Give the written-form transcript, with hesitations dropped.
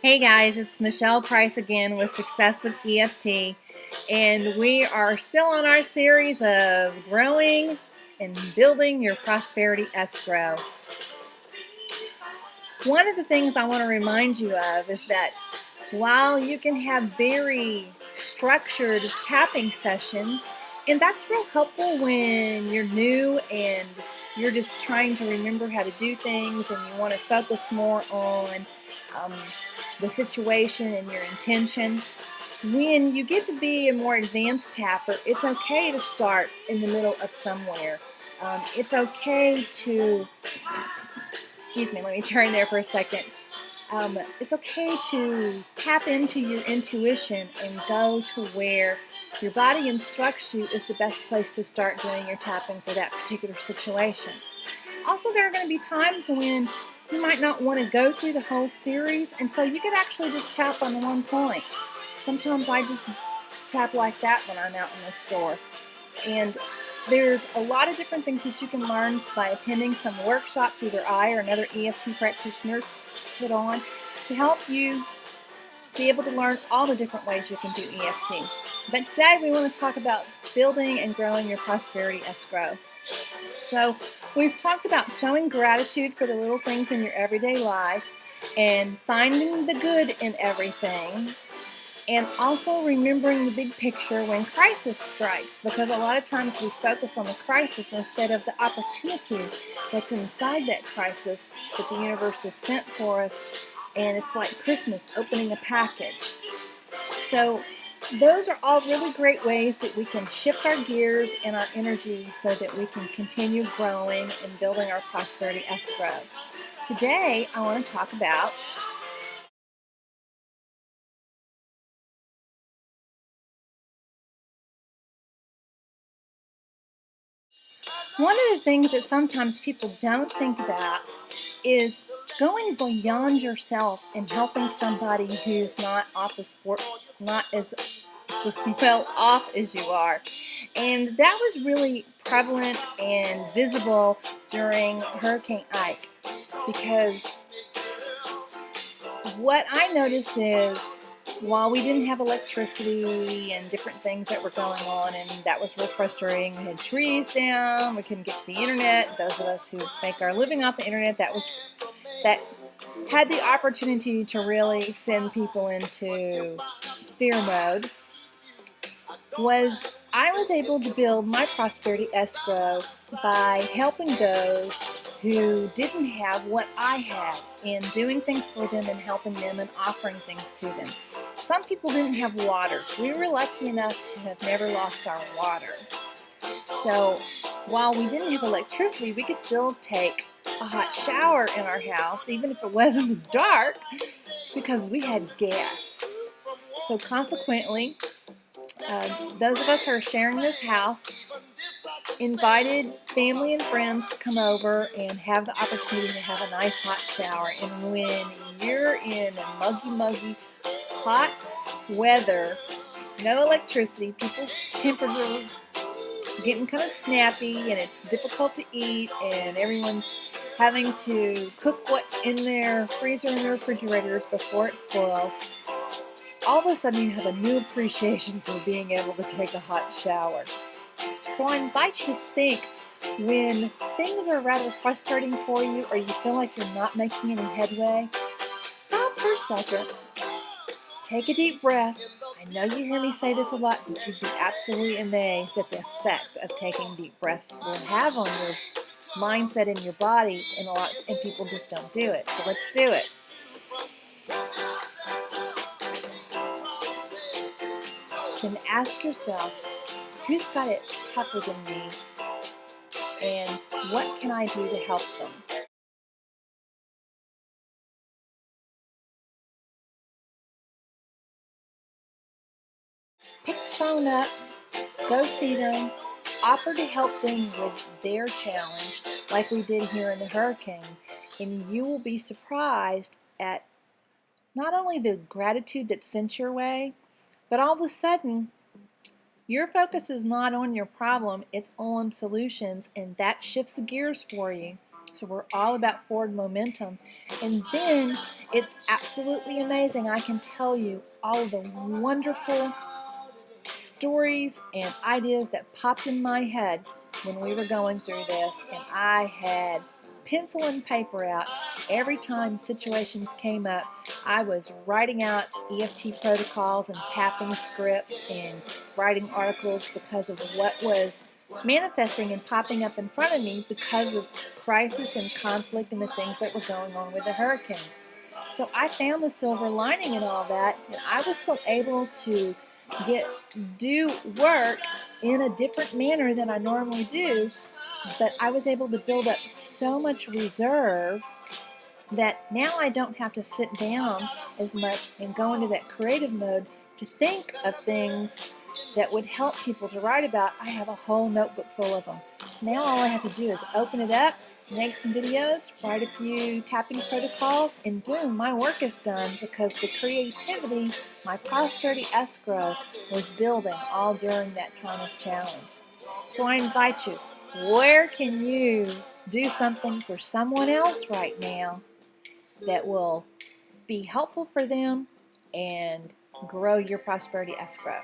Hey guys, it's Michelle Price again with Success with EFT, and we are still on our series of growing and building your prosperity escrow. One of the things I want to remind you of is that while you can have very structured tapping sessions, and that's real helpful when you're new and you're just trying to remember how to do things and you want to focus more on the situation and your intention. When you get to be a more advanced tapper, it's okay to start in the middle of somewhere. It's okay to, excuse me, let me turn there for a second. It's okay to tap into your intuition and go to where your body instructs you is the best place to start doing your tapping for that particular situation. Also, there are going to be times when you might not want to go through the whole series, and so you could actually just tap on one point. Sometimes I just tap like that when I'm out in the store. And there's a lot of different things that you can learn by attending some workshops either I or another EFT practitioners put on to help you be able to learn all the different ways you can do EFT. But today we want to talk about building and growing your prosperity escrow. So we've talked about showing gratitude for the little things in your everyday life and finding the good in everything, and also remembering the big picture when crisis strikes, because a lot of times we focus on the crisis instead of the opportunity that's inside that crisis that the universe has sent for us. And it's like Christmas, opening a package. So those are all really great ways that we can shift our gears and our energy so that we can continue growing and building our prosperity escrow. Today, I want to talk about one of the things that sometimes people don't think about is going beyond yourself and helping somebody who's not as well off as you are. And that was really prevalent and visible during Hurricane Ike, because what I noticed is while we didn't have electricity and different things that were going on, and that was real frustrating, we had trees down, we couldn't get to the internet. Those of us who make our living off the internet, that had the opportunity to really send people into fear mode. I was able to build my prosperity escrow by helping those who didn't have what I had, and doing things for them and helping them and offering things to them. Some people didn't have water. We were lucky enough to have never lost our water. So while we didn't have electricity, we could still take a hot shower in our house, even if it wasn't dark, because we had gas. So consequently, those of us who are sharing this house invited family and friends to come over and have the opportunity to have a nice hot shower. And when you're in muggy, hot weather, no electricity, people's tempers are getting kind of snappy, and it's difficult to eat, and everyone's having to cook what's in their freezer and their refrigerators before it spoils. All of a sudden you have a new appreciation for being able to take a hot shower. So I invite you to think, when things are rather frustrating for you or you feel like you're not making any headway, stop for a second, take a deep breath. I know you hear me say this a lot, but you'd be absolutely amazed at the effect of taking deep breaths will have on your mindset and your body, and people just don't do it. So let's do it. Then ask yourself, who's got it tougher than me, and what can I do to help them? Pick the phone up, go see them, offer to help them with their challenge like we did here in the hurricane, and you will be surprised at not only the gratitude that's sent your way, but all of a sudden your focus is not on your problem, it's on solutions, and that shifts the gears for you. So we're all about forward momentum. And then it's absolutely amazing. I can tell you all the wonderful stories and ideas that popped in my head when we were going through this, and I had pencil and paper out. Every time situations came up, I was writing out EFT protocols and tapping scripts and writing articles because of what was manifesting and popping up in front of me because of crisis and conflict and the things that were going on with the hurricane. So I found the silver lining in all that, and I was still able to do work in a different manner than I normally do, but I was able to build up so much reserve that now I don't have to sit down as much and go into that creative mode to think of things that would help people to write about. I have a whole notebook full of them. So now all I have to do is open it up, make some videos, write a few tapping protocols, and boom, my work is done, because the creativity, my prosperity escrow, was building all during that time of challenge. So I invite you, where can you do something for someone else right now that will be helpful for them and grow your prosperity escrow?